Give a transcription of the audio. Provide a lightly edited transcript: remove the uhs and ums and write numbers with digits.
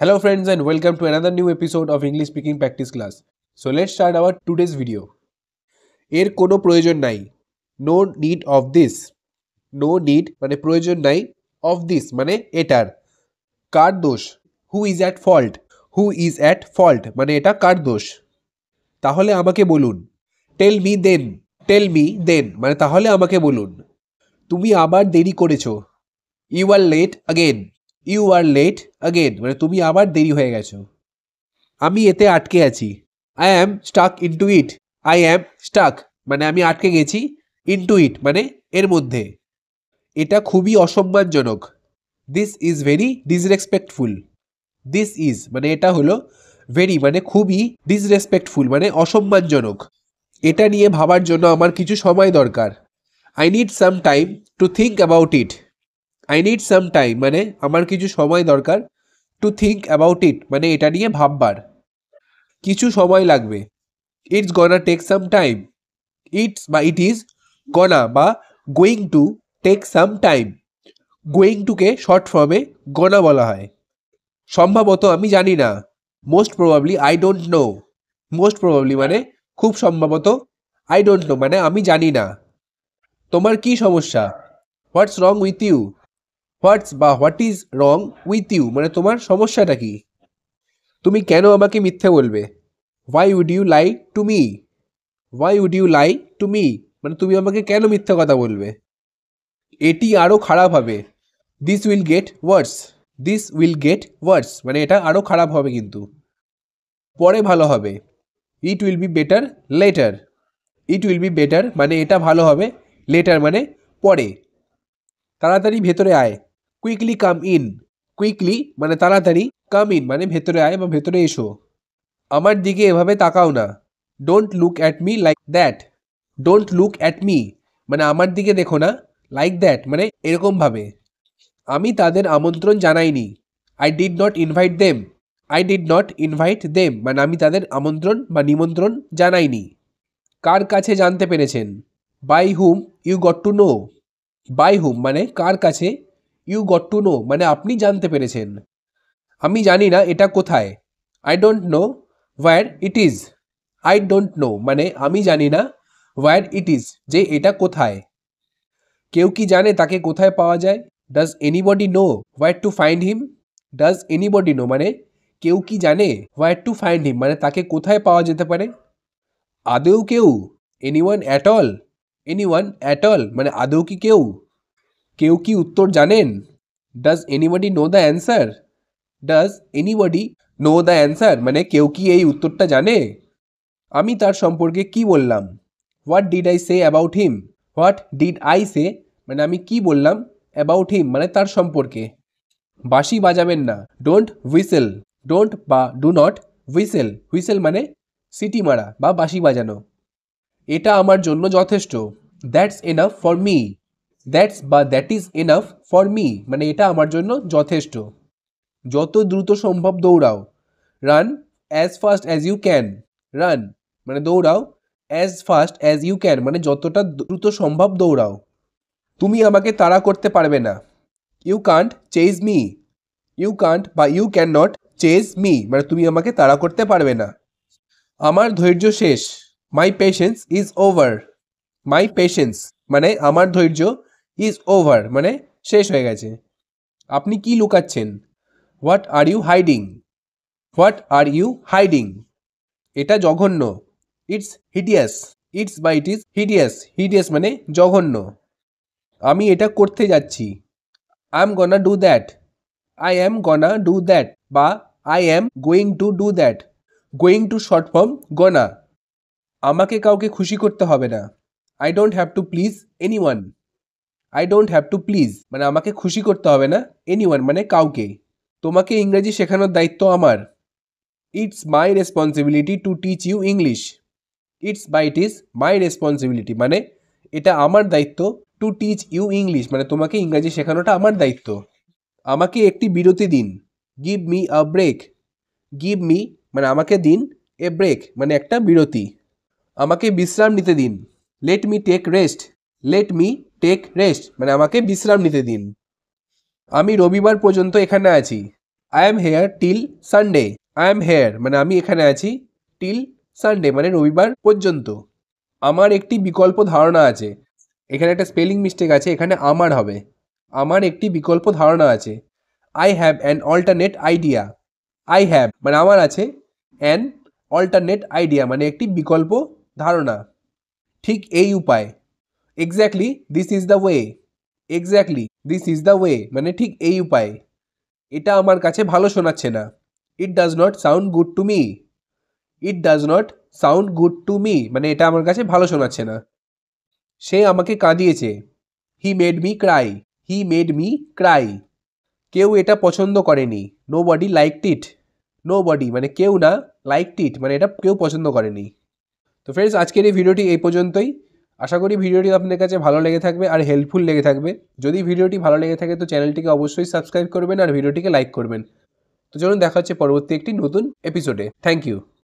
Hello friends and welcome to another new episode of English speaking practice class. So let's start our today's video. এর কোনো প্রয়োজন নাই. No need of this. No need মানে প্রয়োজন নাই. Of this মানে এটার. কার দোষ? Who is at fault? Who is at fault মানে এটা কার দোষ? তাহলে আমাকে বলুন. Tell me then. Tell me then মানে তাহলে আমাকে বলুন. তুমি আবার দেরি করেছো. You are late again. You are late again মানে তুমি আবার দেরি হয়ে গেছো. আমি এতে আটকে আছি. I am stuck into it. I am stuck মানে আমি আটকে গেছি. Into it মানে এর মধ্যে. এটা খুবই অসম্মানজনক. This is very disrespectful. This is মানে এটা হলো very মানে খুবই disrespectful মানে অসম্মানজনক. এটা নিয়ে ভাবার জন্য আমার কিছু সময় দরকার. I need some time to think about it. I need some time মানে আমার কিছু সময় দরকার. To think about it মানে এটা নিয়ে ভাববার. কিছু সময় লাগবে. It's gonna take some time. It's বা it is gonna বা going to take some time. Going to K short ফর্মে gonna বলা হয়. সম্ভবত আমি জানি না. Most probably I don't know. Most probably মানে খুব সম্ভবত. I don't know মানে আমি জানি না. তোমার কি সমস্যা? What's wrong with you? What's বা what is wrong with you মানে তোমার সমস্যাটা কি? তুমি কেন আমাকে মিথ্যে বলবে? Why would you lie to me? Why would you lie to me মানে তুমি আমাকে কেন মিথ্যে কথা বলবে? এটি আরো খারাপ হবে. This will get worse. This will get worse মানে এটা আরো খারাপ হবে কিন্তু. পরে ভালো হবে. It will be better later. It will be better মানে এটা ভালো হবে. Later মানে পরে. তাড়াতাড়ি ভেতরে আয়. Quickly come in. Quickly মানে তাড়াতাড়ি. Come in মানে ভেতরে আয় বা ভেতরে এসো. আমার দিকে এভাবে তাকাও না. Don't look at me like that. Don't look at me মানে আমার দিকে দেখো না. Like that মানে এরকম ভাবে. আমি তাদের আমন্ত্রণ জানাইনি. I did not invite them. I did not invite them মানে আমি তাদের আমন্ত্রণ বা নিমন্ত্রণ জানাইনি. কার কাছে জানতে পেরেছেন? By whom you got to know. By whom মানে কার কাছে. You got to know মানে আপনি জানতে পেরেছেন. আমি জানি না এটা কোথায়. I don't know where it is. I don't know মানে আমি জানি না where it is যে এটা কোথায়. কেউ কি জানে তাকে কোথায় পাওয়া যায়? Does anybody know where to find him? Does anybody know মানে কেউ কি জানে where to find him মানে তাকে কোথায় পাওয়া যেতে পারে? আদৌ কেউ? Anyone at all? Anyone at all মানে আদৌ কি কেউ? কেউ কি উত্তর জানেন? Does anybody know the answer? Does anybody know the answer মানে কেউ কি এই উত্তরটা জানে? আমি তার সম্পর্কে কি বললাম? What did I say about him? What did I say মানে আমি কি বললাম? About him মানে তার সম্পর্কে. বাঁশি বাজাবেন না. Don't whistle. Don't বা do not whistle. Whistle মানে সিটি মারা বা বাঁশি বাজানো. এটা আমার জন্য যথেষ্ট. That's enough for me. That's বা that is enough for me মানে এটা আমার জন্য যথেষ্ট. যত দ্রুত সম্ভব দৌড়াও. Run as fast as you can. Run মানে দৌড়াও. As fast as you can মানে যতটা দ্রুত সম্ভব দৌড়াও. তুমি আমাকে তাড়া করতে পারবে না. You can't chase me. You can't বা you cannot chase me মানে তুমি আমাকে তাড়া করতে পারবে না. আমার ধৈর্য শেষ. My patience is over. My patience মানে আমার ধৈর্য is over মানে শেষ হয়ে গেছে. আপনি কি লুকাচ্ছেন? What are you hiding? What are you hiding? এটা জঘন্য. It's hideous. It's বা it is hideous. Hideous মানে জঘন্য. আমি এটা করতে যাচ্ছি. I'm gonna do that. I am gonna do that বা I am going to do that. Going to short form gonna. আমাকে কাউকে খুশি করতে হবে না. I don't have to please anyone. I don't have to please মানে আমাকে খুশি করতে হবে না. Anyone মানে কাউকে. তোমাকে ইংরেজি শেখানোর দায়িত্ব আমার. It's my responsibility to teach you English. It's by it is my responsibility মানে এটা আমার দায়িত্ব. To teach you English মানে তোমাকে ইংরেজি শেখানোটা আমার দায়িত্ব. আমাকে একটি বিরতি দিন. Give me a break. Give me মানে আমাকে দিন. A break মানে একটা বিরতি. আমাকে বিশ্রাম নিতে দিন. Let me take rest. Let me take rest মানে আমাকে বিশ্রাম নিতে দিন. আমি রবিবার পর্যন্ত এখানে আছি. I am here till Sunday. I am here মানে আমি এখানে আছি, টিল সানডে মানে রবিবার পর্যন্ত। আমার একটি বিকল্প ধারণা আছে, এখানে একটা স্পেলিং মিস্টেক আছে, এখানে আমার হবে। আমার একটি বিকল্প ধারণা আছে। I have an alternate idea. I have মানে আমার আছে, অ্যান অল্টারনেট আইডিয়া মানে একটি বিকল্প ধারণা। ঠিক এই উপায়, exactly this is the way. Exactly this is the way মানে ঠিক এই উপায়। এটা আমার কাছে ভালো শোনাচ্ছে না। It does not sound good to me. It does not sound good to me মানে এটা আমার কাছে ভালো শোনাচ্ছে না। সে আমাকে কাঁদিয়েছে। He made me cry. He made me cry. কেউ এটা পছন্দ করেনি। Nobody liked it. Nobody মানে কেউ না, লাইকড ইট মানে এটা কেউ পছন্দ করেনি। তো ফ্রেন্ডস, আজকের এই ভিডিওটি এই পর্যন্তই। আশা করি ভিডিওটি আপনাদের কাছে ভালো লেগে থাকবে আর হেল্পফুল লেগে থাকবে। যদি ভিডিওটি ভালো লেগে থাকে তো চ্যানেলটিকে অবশ্যই সাবস্ক্রাইব করবেন আর ভিডিওটিকে লাইক করবেন। তো চলুন দেখা হচ্ছে পরবর্তী একটি নতুন এপিসোডে। Thank you.